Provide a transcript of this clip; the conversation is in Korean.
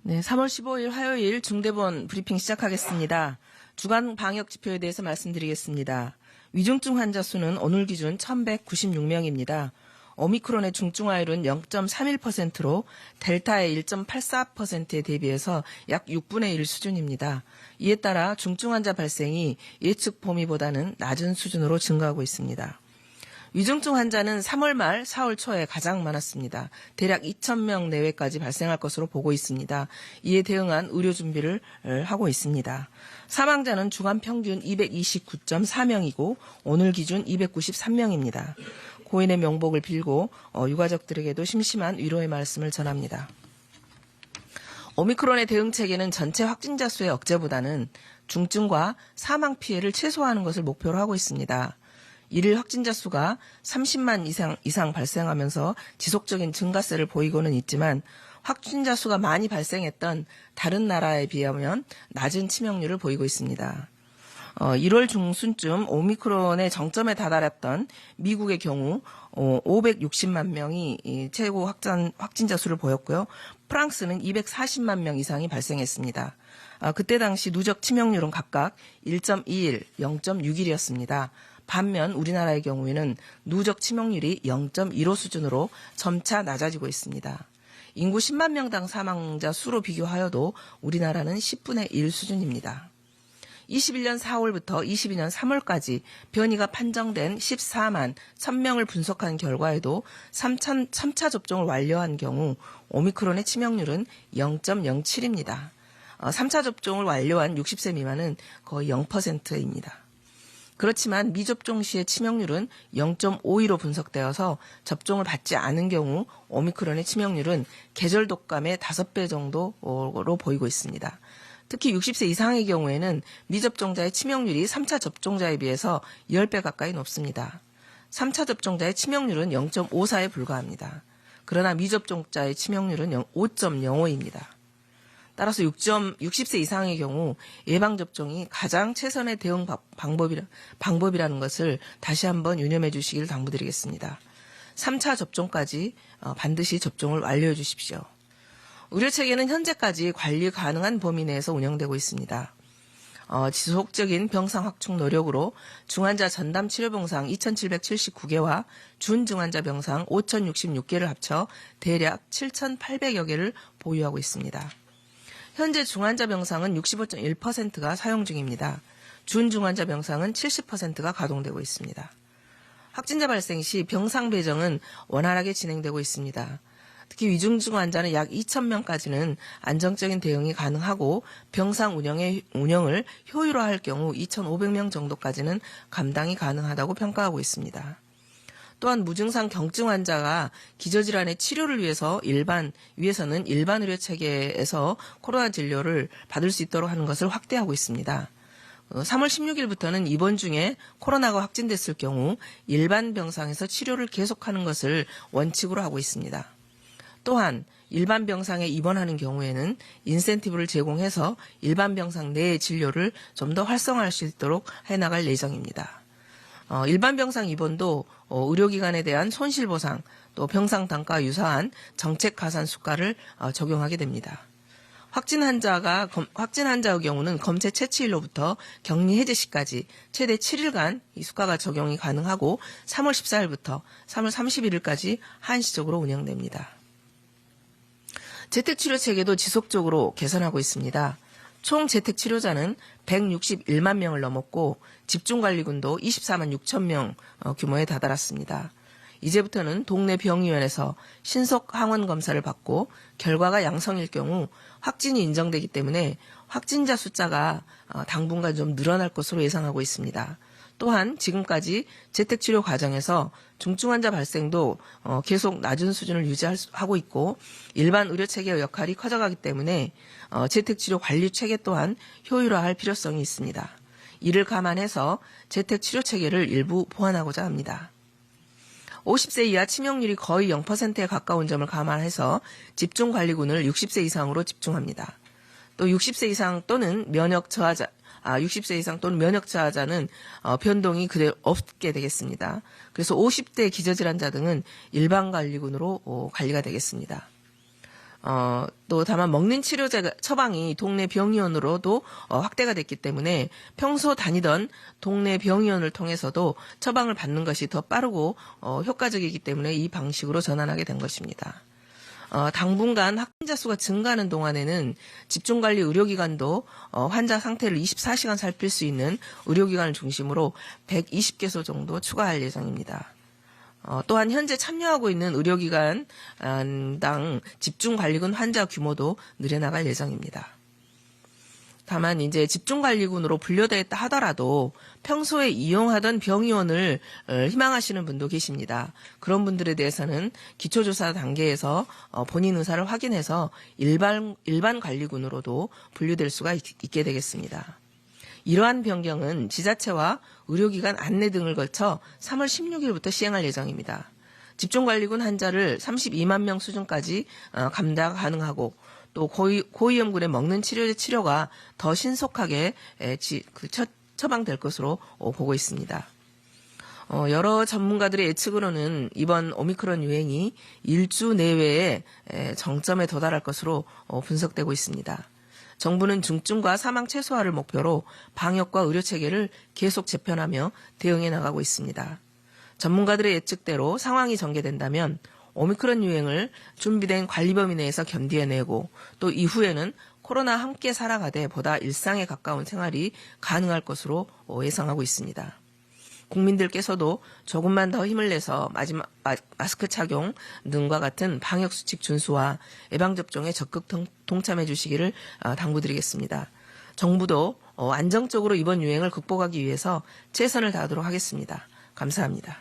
네, 3월 15일 화요일 중대본 브리핑 시작하겠습니다. 주간 방역 지표에 대해서 말씀드리겠습니다. 위중증 환자 수는 오늘 기준 1,196명입니다. 오미크론의 중증화율은 0.31%로 델타의 1.84%에 대비해서 약 6분의 1 수준입니다. 이에 따라 중증 환자 발생이 예측 범위보다는 낮은 수준으로 증가하고 있습니다. 위중증 환자는 3월 말 4월 초에 가장 많았습니다. 대략 2,000명 내외까지 발생할 것으로 보고 있습니다. 이에 대응한 의료 준비를 하고 있습니다. 사망자는 주간 평균 229.4명이고 오늘 기준 293명입니다. 고인의 명복을 빌고 유가족들에게도 심심한 위로의 말씀을 전합니다. 오미크론의 대응 체계는 전체 확진자 수의 억제보다는 중증과 사망 피해를 최소화하는 것을 목표로 하고 있습니다. 일일 확진자 수가 30만 이상 발생하면서 지속적인 증가세를 보이고는 있지만 확진자 수가 많이 발생했던 다른 나라에 비하면 낮은 치명률을 보이고 있습니다. 1월 중순쯤 오미크론의 정점에 다다랐던 미국의 경우 560만 명이 최고 확진자 수를 보였고요. 프랑스는 240만 명 이상이 발생했습니다. 그때 당시 누적 치명률은 각각 1.21, 0.61이었습니다. 반면 우리나라의 경우에는 누적 치명률이 0.15 수준으로 점차 낮아지고 있습니다. 인구 10만 명당 사망자 수로 비교하여도 우리나라는 10분의 1 수준입니다. 21년 4월부터 22년 3월까지 변이가 판정된 14만 1000명을 분석한 결과에도 3차 접종을 완료한 경우 오미크론의 치명률은 0.07입니다. 3차 접종을 완료한 60세 미만은 거의 0%입니다. 그렇지만 미접종 시의 치명률은 0.52로 분석되어서 접종을 받지 않은 경우 오미크론의 치명률은 계절 독감의 5배 정도로 보이고 있습니다. 특히 60세 이상의 경우에는 미접종자의 치명률이 3차 접종자에 비해서 10배 가까이 높습니다. 3차 접종자의 치명률은 0.54에 불과합니다. 그러나 미접종자의 치명률은 5.05입니다. 따라서 60세 이상의 경우 예방접종이 가장 최선의 대응 방법이라는 것을 다시 한번 유념해 주시길 당부드리겠습니다. 3차 접종까지 반드시 접종을 완료해 주십시오. 의료체계는 현재까지 관리 가능한 범위 내에서 운영되고 있습니다. 지속적인 병상 확충 노력으로 중환자 전담 치료병상 2,779개와 준중환자 병상 5,066개를 합쳐 대략 7,800여 개를 보유하고 있습니다. 현재 중환자 병상은 65.1%가 사용 중입니다. 준중환자 병상은 70%가 가동되고 있습니다. 확진자 발생 시 병상 배정은 원활하게 진행되고 있습니다. 특히 위중증 환자는 약 2,000명까지는 안정적인 대응이 가능하고 병상 운영을 효율화할 경우 2,500명 정도까지는 감당이 가능하다고 평가하고 있습니다. 또한 무증상 경증 환자가 기저질환의 치료를 위해서는 일반 의료 체계에서 코로나 진료를 받을 수 있도록 하는 것을 확대하고 있습니다. 3월 16일부터는 입원 중에 코로나가 확진됐을 경우 일반 병상에서 치료를 계속하는 것을 원칙으로 하고 있습니다. 또한 일반 병상에 입원하는 경우에는 인센티브를 제공해서 일반 병상 내의 진료를 좀 더 활성화할 수 있도록 해나갈 예정입니다. 일반 병상 입원도 의료기관에 대한 손실보상 또 병상 단가와 유사한 정책 가산 수가를 적용하게 됩니다. 확진 환자의 경우는 검체 채취일로부터 격리 해제 시까지 최대 7일간 이 수가가 적용이 가능하고 3월 14일부터 3월 31일까지 한시적으로 운영됩니다. 재택치료 체계도 지속적으로 개선하고 있습니다. 총 재택치료자는 161만 명을 넘었고 집중관리군도 24만 6천 명 규모에 다다랐습니다. 이제부터는 동네 병의원에서 신속 항원 검사를 받고 결과가 양성일 경우 확진이 인정되기 때문에 확진자 숫자가 당분간 좀 늘어날 것으로 예상하고 있습니다. 또한 지금까지 재택치료 과정에서 중증 환자 발생도 계속 낮은 수준을 유지하고 있고 일반 의료체계의 역할이 커져가기 때문에 재택치료 관리 체계 또한 효율화할 필요성이 있습니다. 이를 감안해서 재택치료 체계를 일부 보완하고자 합니다. 50세 이하 치명률이 거의 0%에 가까운 점을 감안해서 집중관리군을 60세 이상으로 집중합니다. 또 60세 이상 또는 면역 저하자는 변동이 그대로 없게 되겠습니다. 그래서 50대 기저질환자 등은 일반 관리군으로 관리가 되겠습니다. 또 다만 먹는 치료제 처방이 동네 병의원으로도 확대가 됐기 때문에 평소 다니던 동네 병의원을 통해서도 처방을 받는 것이 더 빠르고 효과적이기 때문에 이 방식으로 전환하게 된 것입니다. 당분간 확진자 수가 증가하는 동안에는 집중관리 의료기관도 환자 상태를 24시간 살필 수 있는 의료기관을 중심으로 120개소 정도 추가할 예정입니다. 또한 현재 참여하고 있는 의료기관당 집중관리군 환자 규모도 늘려나갈 예정입니다. 다만 이제 집중관리군으로 분류되었다 하더라도 평소에 이용하던 병의원을 희망하시는 분도 계십니다. 그런 분들에 대해서는 기초조사 단계에서 본인 의사를 확인해서 일반 관리군으로도 분류될 수가 있게 되겠습니다. 이러한 변경은 지자체와 의료기관 안내 등을 거쳐 3월 16일부터 시행할 예정입니다. 집중관리군 환자를 32만 명 수준까지 감당 가능하고 또 고위험군의 먹는 치료제 치료가 더 신속하게 처방될 것으로 보고 있습니다. 여러 전문가들의 예측으로는 이번 오미크론 유행이 일주 내외에 정점에 도달할 것으로 분석되고 있습니다. 정부는 중증과 사망 최소화를 목표로 방역과 의료체계를 계속 재편하며 대응해 나가고 있습니다. 전문가들의 예측대로 상황이 전개된다면 오미크론 유행을 준비된 관리 범위 내에서 견디어내고 또 이후에는 코로나 함께 살아가되 보다 일상에 가까운 생활이 가능할 것으로 예상하고 있습니다. 국민들께서도 조금만 더 힘을 내서 마스크 착용 등과 같은 방역수칙 준수와 예방접종에 적극 동참해 주시기를 당부드리겠습니다. 정부도 안정적으로 이번 유행을 극복하기 위해서 최선을 다하도록 하겠습니다. 감사합니다.